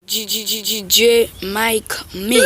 DJ Mike Mix.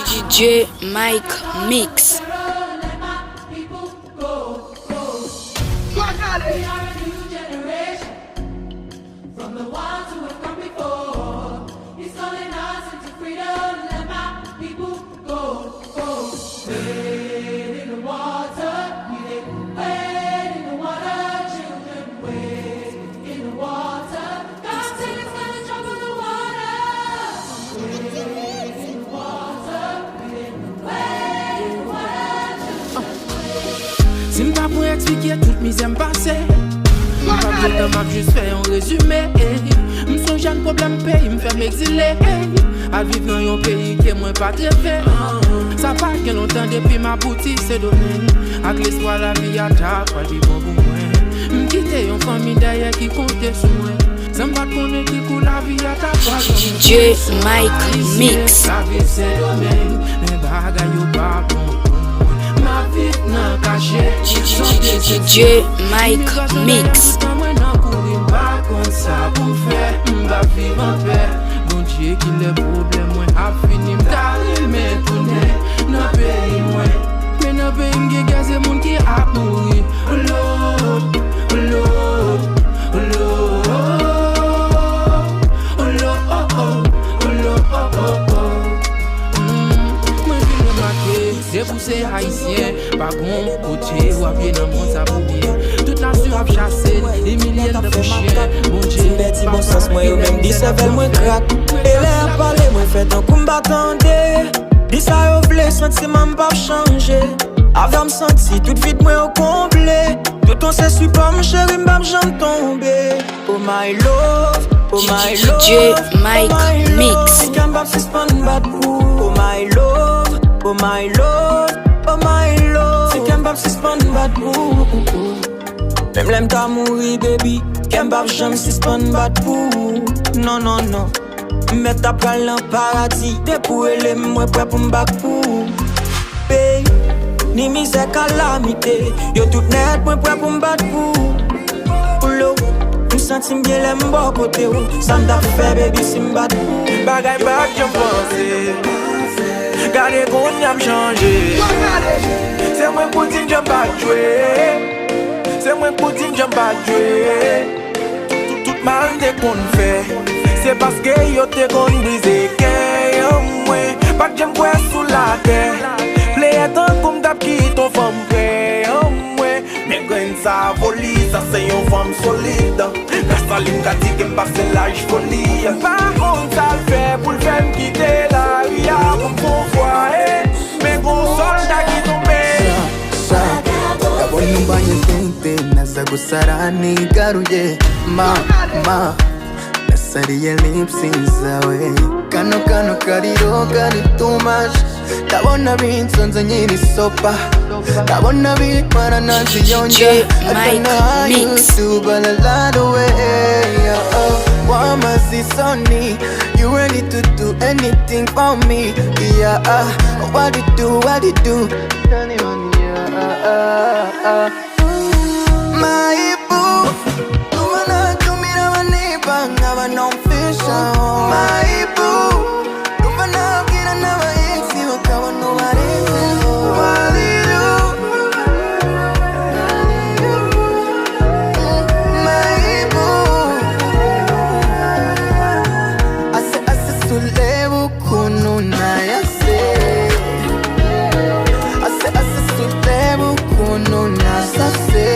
DJ Mike Mix. Si m'pas pour expliquer toute misère m'passée, m'pas pour le temps juste faire un résumé. M'son jeune problème pays m'fait m'exiler. À vivre dans un pays qui est moins pas très fait. Ça fait que longtemps depuis ma boutique c'est domaine. Avec l'espoir la vie à ta quoi du bon pour moi. M'quitter une famille derrière qui comptait sur moi. Ça m'pas connaître qui coule la vie à ta quoi. DJ Mike Mix. La vie c'est domaine, mais bagaille ou pas bon. DJ Mike Mix. Bon Dieu qui le problème moi a fini m'tali mais tourner dans pays moi mais dans pays m'gé gaz et monde qui a mouri oh Lord oh Lord oh Lord oh Lord oh Lord oh c'est pour ces haïtiens, pas bon côté ou à pied dans mon saboubier. Toute nation a chassé, des milliers de chiens. Bon Dieu, Betty, bon sens, moi, ou même dit ça, moi, crack. Et là, parler, moi, fait un combat tendé. Dis ça, au blé, sentiment, pas changer. Avant, me senti, toute vite, moi, au complet. Tout on sait, suis pas, mon chéri, m'bam, j'en tomber. Oh my love, oh my love. DJ Mike Mix. Can't bam, suspend, bad boo. Oh my love. Oh my love, oh my love. C'est qu'un bab suspend bad boo. Même l'aime ta mourir baby. Qu'un bab j'aime suspend bad boo. Non non non. Mets ta pral en paradis. T'es pour elle moi prêt pour m'back pour. Hey, ni misère calamité. Yo tout net moi prêt pour m'battre pour. L'eau, m'senti bien l'aime bon côté ou. Ça m't'a fait baby si m'battre pour. Bagay bak j'en pense. Gade kon yam chanje. C'est moi pour dire j'en pas jouer. C'est moi pour dire j'en pas jouer. Tout mal de qu'on fait. C'est parce que yo te kon brisé que moi pas que j'aime quoi sous la terre. Play tant comme d'hab qui ton femme près moi. Mais quand ça folie, ça c'est une femme solide. La saline qu'a dit qu'elle passe l'âge folie. Par contre ça le fait pour le faire quitter la vie comme pour voir. Mais gros soldat qui tombe. Kabon numbanye tente naza gusarani garuye ma nasariye lipsinzawe kano kariro kari too much ndabona binsonze nyiri sopa ndabona bitwara naziyonja Mike Mix. Wamasisoni, you ready to do anything for me? Yeah, what you do? Tell me money, yeah. My boo, tu mana tu mira manipa, ngaba non fish. My boo, tu mana kira na ba exi, wakaba no barese. What you do? My boo, ase sulebu kuno na yase. Ase sulebu kuno na sase.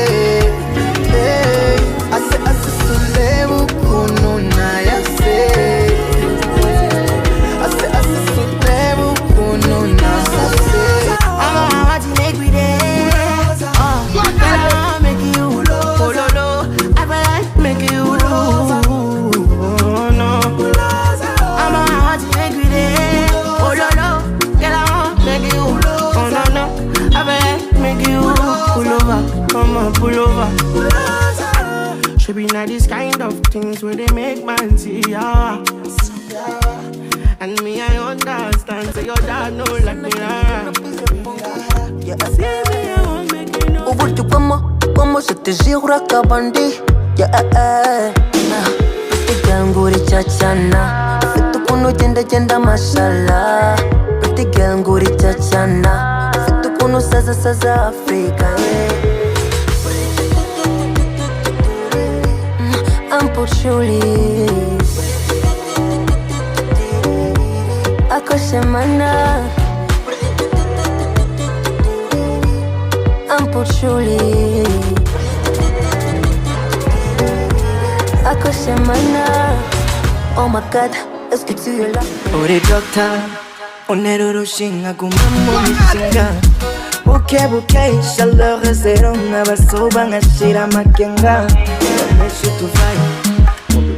She be not this kind of things where they make man see ya. And me, I understand, so your dad know like me. See me, I won't make you know. Over to como se te zigura kabandi. Yeah, pretty girl nguri chachana. Fitu kuno jenda mashallah. Pretty girl nguri chachana. Fitu kuno saza Africa. I'm Portuguese. Ako semana. I'm Portuguese. Ako semana. Oh my God, let's get to your life. Ore doctor, onero rushinga kumamo mishinga. Buke, inshallah rezerona basoba ngashira makenga. Meshu to fight,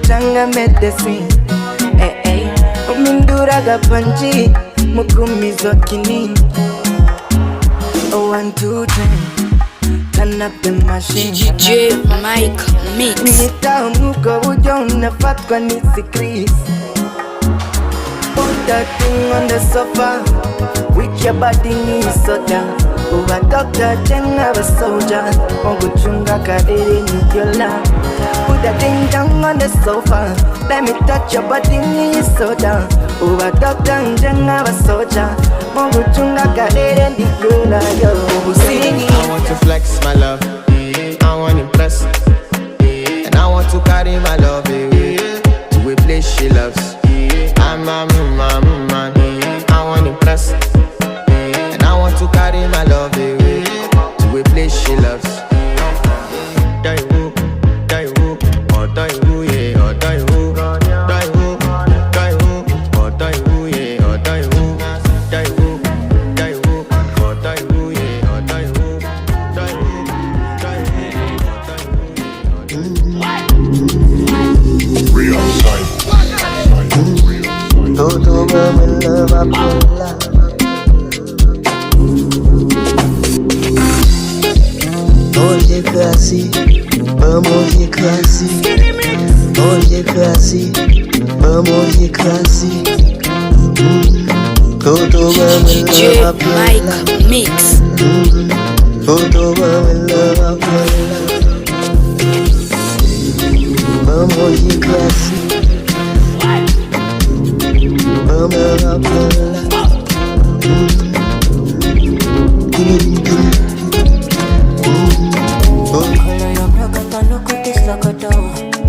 changa medicine. Umindura gapanji, mukumizo kinini. 1, 2, 10, turn up the machine. DJ Mike Mix. Nita muko ujona fatwa nisi Chris. Put that thing on the sofa, with your body knees so down. Uwa doctor jenga wa soldier, mongo chunga kadiri nijola. Put that thing down on the sofa, let me touch your body knees so down. Uwa doctor jenga wa soldier, mongo chunga kadiri nijola. Yo, I want to flex my love, I want to impress, and I want to carry my love away to a place she loves. I'm a man, I want to impress, and I want to carry my love away to a place she loves. Die who, or die who, yeah, or die who, die who, or die who, yeah, or die who, die who, or die who, yeah, or die who, die who, Real side. todo me lava por la. Oye casi, vamos y casi. Oye casi, vamos y casi. Todo me DJ lava por la. Mike Mix. Todo me lava por la. Vamos y casi. Vamos a por la.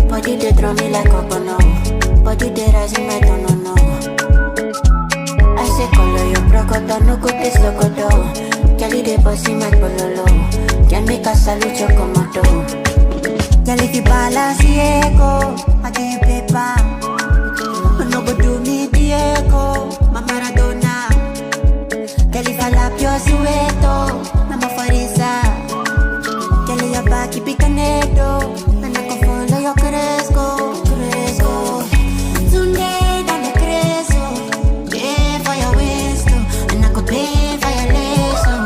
Body they draw me like a bono. Body they rise in my don't know. I say color your brocodo, no good this locodo. Kelly they bossy my pololo. Can make a salute your commando. Kelly if you balance Diego, I give you paper. No go do me Diego, my Maradona. Kelly if I lap your sueto, Mama Farisa. Kelly your back keep it connected. Yo crezco. Today dale crezo. Pay for your wisdom, and I could pay for your lesson.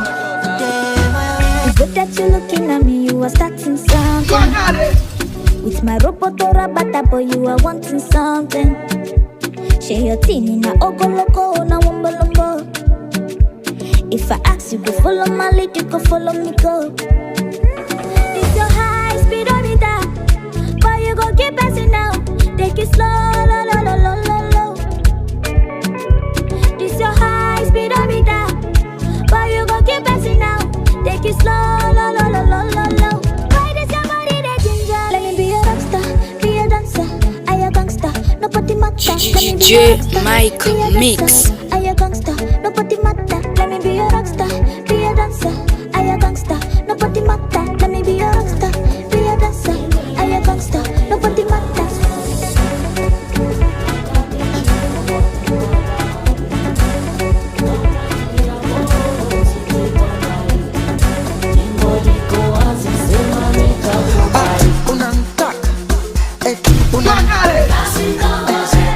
It's good that you're looking at me, you are starting something. With my robotora bata boy, you are wanting something. Share your teen in a ogoloko, na wombolombo. If I ask you to follow my lead, you can follow me go. It's your high speed on it down. But you gon' keep passing now. Take it slow, low, low, low, low, low, low. This your high speed on me down. But you gon' keep passing now. Take it slow, low, low, low, low, low, low. Why this your body that ginger? Let me be a rockstar, be a dancer, I a gangster, nobody matter. DJ Mike Mix. I a gangster, nobody matter. Let me be a rockstar, be a dancer, I a gangster, nobody matter. Let me be a rockstar, be a dancer. I a gangster, nobody matters. Unantaka,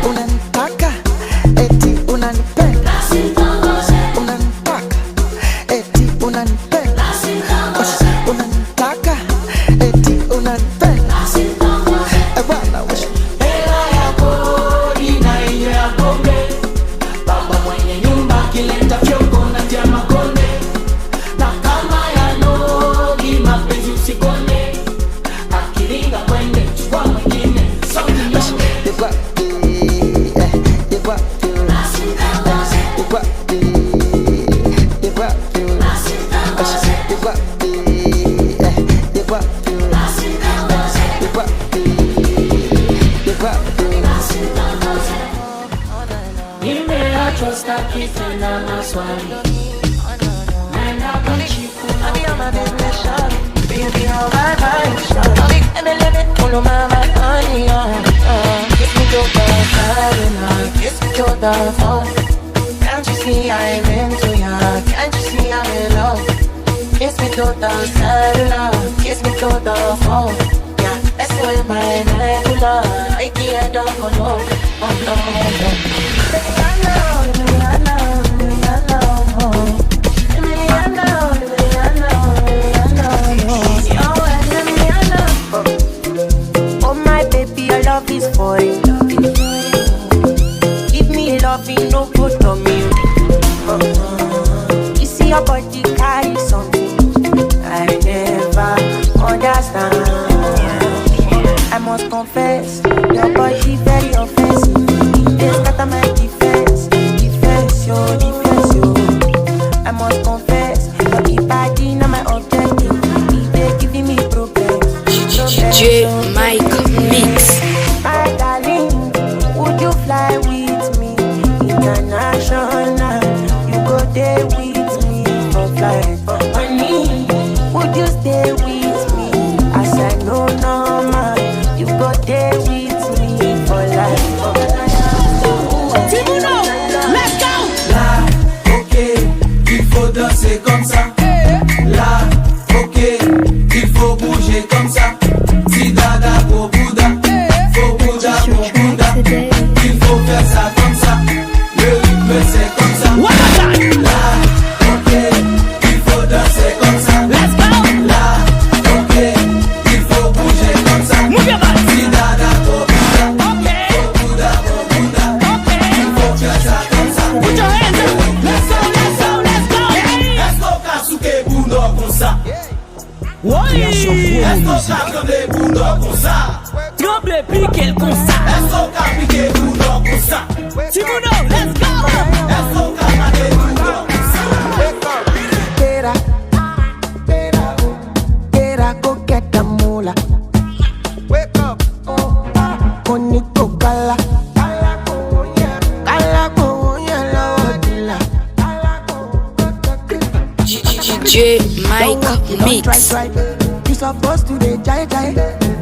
unantaka, eti unanipenda. Unantaka, kissing on my swami. Man, I got you cool. I be on my business, shawty. Baby, how I buy shawty. And I let it all on my honey, kiss me to the side, kiss me to the phone. Can't you see I'm into ya? Can't you see I'm in love? Kiss me to the side, kiss me to the phone. Yeah, that's why my nebula. I can't go low. Oh no, oh my baby, your love is for you. Give me loving, no good on me. You see your body carry something I never understand. I must confess, your body very offensive. This got my defense, yo. I must confess, your body not my objective. They giving me problems. DJ Mike Mix. My darling, would you fly with me international? You go there with me for flight. Honey, would you stay with me? As I know normal, you go there with me for life. Timuno, let's go. Là, ok, il faut danser comme ça. Là, ok, il faut bouger comme ça. Si dada pour Bouddha, faut Bouddha pour Bouddha. Il faut faire ça comme ça. Le rythme c'est comme ça. Là, ok, il faut danser comme ça. Let's go. Là, ok, il faut bouger comme ça. Move your body. Si dada pour Bouddha, Okay. faut Bouddha pour Bouddha. Okay. Il faut faire ça comme ça. Put your hands up. Let's go, let's go, let's go. Est-ce qu'on casse ou pour nous comme ça? Oui. Est-ce qu'on casse pour nous comme ça? Tremble piquer le concert. Est-ce qu'on casse piquer pour nous comme ça? Timuno, let's go. Est-ce qu'on casse pour nous comme ça? Tera, go get the moolah. Wake up, Koniko kala. Kala konya la wadila. DJ Mike Mix. You supposed to be jai.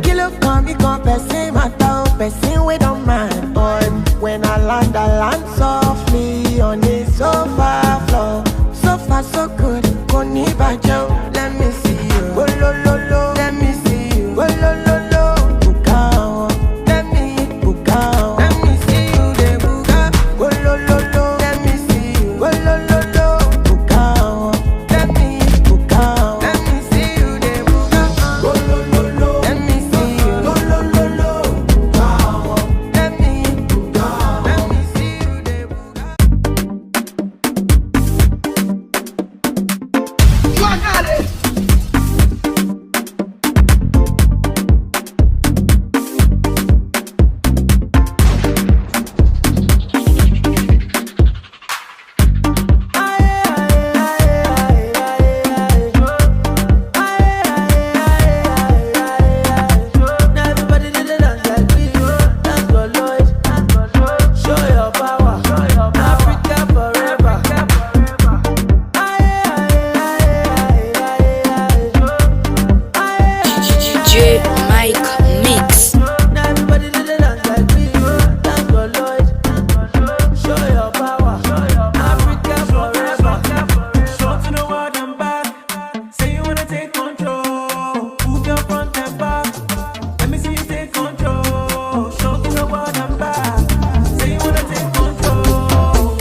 Kilo come, person matter, person we don't mind. But when I land softly on the sofa floor. So far so good, koni bajo. Let me see you. Oh lo lo lo, let me see you. Oh lo lo lo, bukao. Let me bukao. Let me see you, de buka. Oh lo lo lo, let me see you. Oh lo lo lo, bukao. Let me bukao. Let me see you, de buka. Oh lo lo lo, let me see you. Oh lo lo lo, bukao. Let me bukao. Let me see you, de buka. Everybody did it dance like we. Dance for Lloyd. Show your power. Africa forever. DJ Mike Mix. Everybody did it dance like we. Dance for Lloyd. Show your power. Africa forever. Show to the world I'm back. Say you wanna take control. Move your front and back. Let me see you take control. Show to the world I'm back. Say you wanna take control.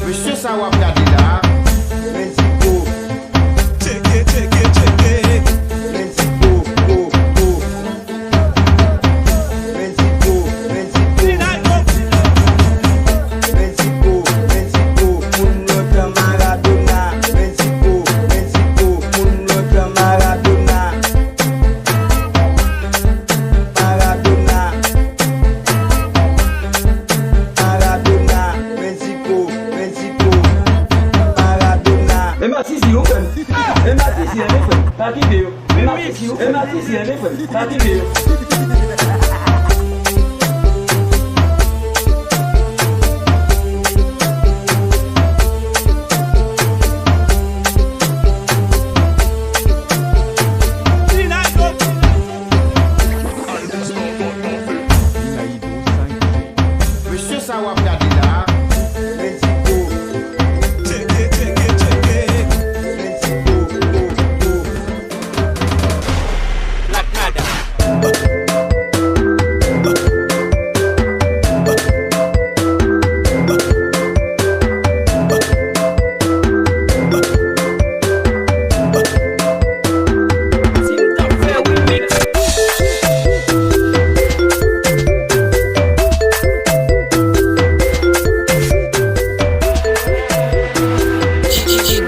Monsieur Sawabdadila, Mexico, Check it. Mexico, Mexico, uno de Maradona, Mexico, uno de Maradona, Mexico,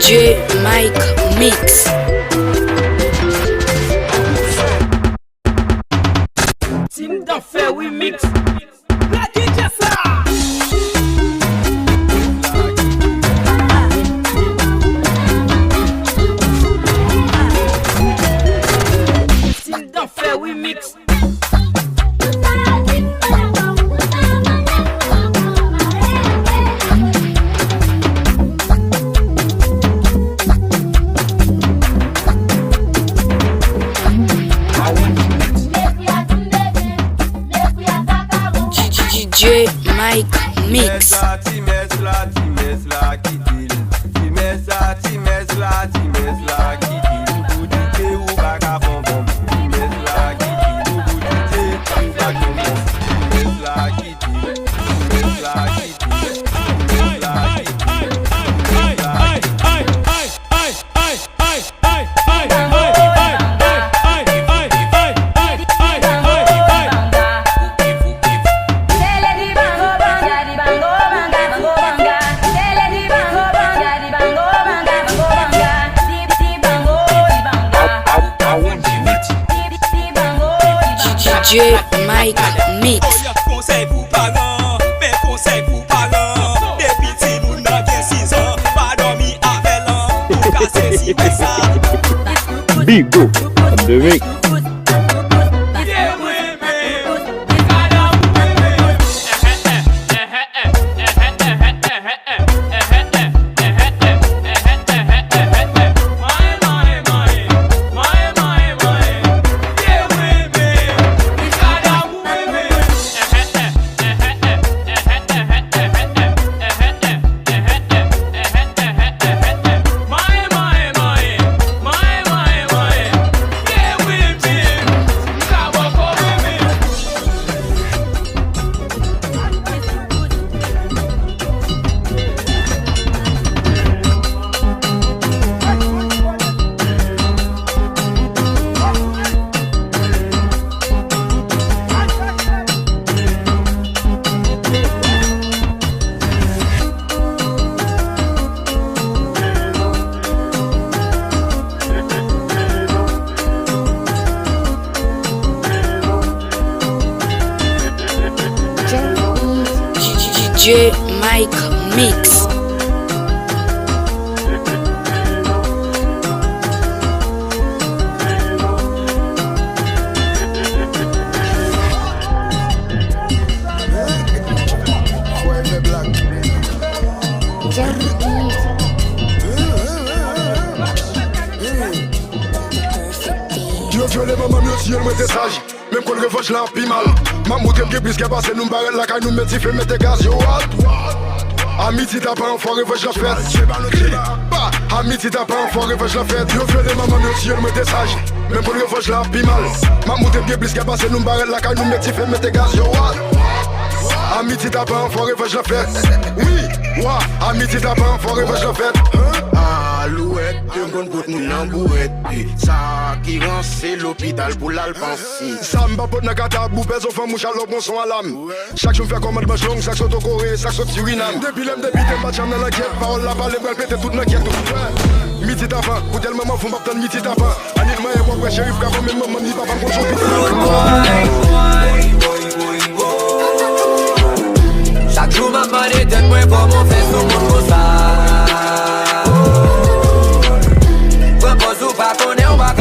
DJ Mike Mix. Team d'affaires, oui, mix. La DJ ça. Team d'affaires, oui, mix. DJ Mike Mix. DJ Mike Mix. Conseil pour parents, mes conseils pour parents. Des petits moun nan gen 6 ans, pas dormi avec l'an, pour casser si ça. Big go, the week. DJ Mike Mix. Dieu viole maman mieux si elle me sage. Même qu'on revanche là pis mal. Maman t'aime que plus qu'elle passe nous barrer la caille nous met si fait mettre gaz yo Amitié t'as pas enfoiré vache la fête. Amitié t'as pas enfoiré vache la fête. Dieu viole maman mieux si elle me sage. Même qu'on revanche là pis mal. Maman t'aime que plus qu'elle passe nous barrer la caille nous met si fait mettre gaz yo Amitié t'as pas enfoiré vache la fête. Oui, ouais, amitié t'as pas enfoiré vache la fête. Alouette, tu me connais pour mon embouette. Ça qui rend c'est l'hôpital pour l'alpansi. Ça m'a pas de gata, boupez au fond, mouche à l'eau, bon son à l'âme. Chaque jour fait comme un match long, chaque saut au Corée, chaque saut Suriname. Depuis l'homme, depuis t'es pas dans la guerre, parole là, parler, elle pète toute la guerre. Midi d'avant, pour tel moment, faut m'attendre midi d'avant. Anil m'a évoqué, ouais, shérif, car même maman, ni papa, qu'on chante. Chaque jour, ma maman est tête, moi, pour mon fils, au monde comme ça. Pas qu'on est, on va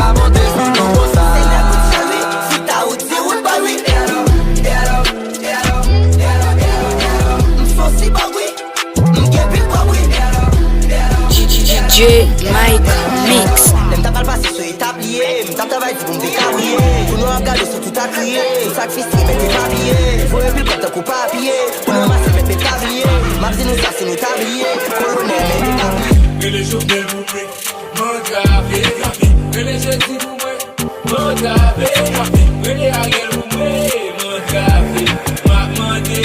DJ Mike Mix. Même t'as pas le passé sur établier, même t'as travaillé pour me décabrier. Pour nous regarder sur tout à crier, sacrifice, mais t'es pas habillé. Faut un peu comme t'as coupé à pied, pour nous masser, mais t'es tablier. Ma vie nous ça, c'est nous tablier, colonel, mais t'es tablier. Et les jours de vous prêts, mon café, et les jeudis vous prêts, mon café, et les arrières vous prêts, mon café, ma mandé,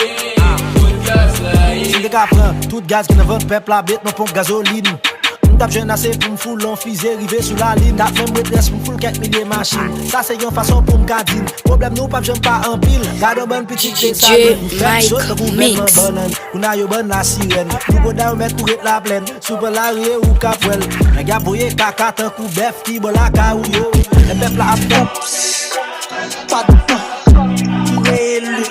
mon café. Si les gars prennent tout gaz qui ne veut peuple la bête, non pompe gasoline. M'tap jeune assez pour m'foule en fusée, rivé sous la ligne. T'as fait m'redresse m'foule quelques milliers machines. Ça c'est une façon pour m'gardine. Problème nous pas j'aime pas en pile. Garde bonne petite DJ Mike Mix. On a yo bonne la sirène. Nous godin mettre pour être la plaine. Super la rie ou capwell. Les gars voyez caca tant coup bœuf qui bon la caou yo. Les peuple la top. Pas de temps pour élu.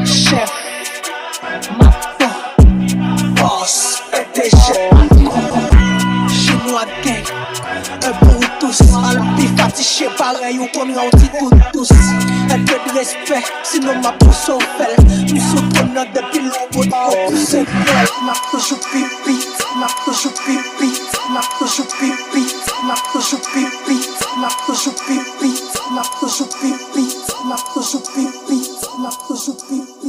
Chef. Boss, PDG, chinois gang, un pour tous, à la plus fatigué, pareil, on connaît un petit coup tous. Un peu de respect, sinon ma pousse au fel. Nous sommes connus depuis longtemps, on pousse au fel. Ma toujours pipi, ma toujours pipi, ma toujours pipi, ma toujours pipi, ma toujours pipi, ma toujours pipi, ma toujours pipi, ma toujours pipi.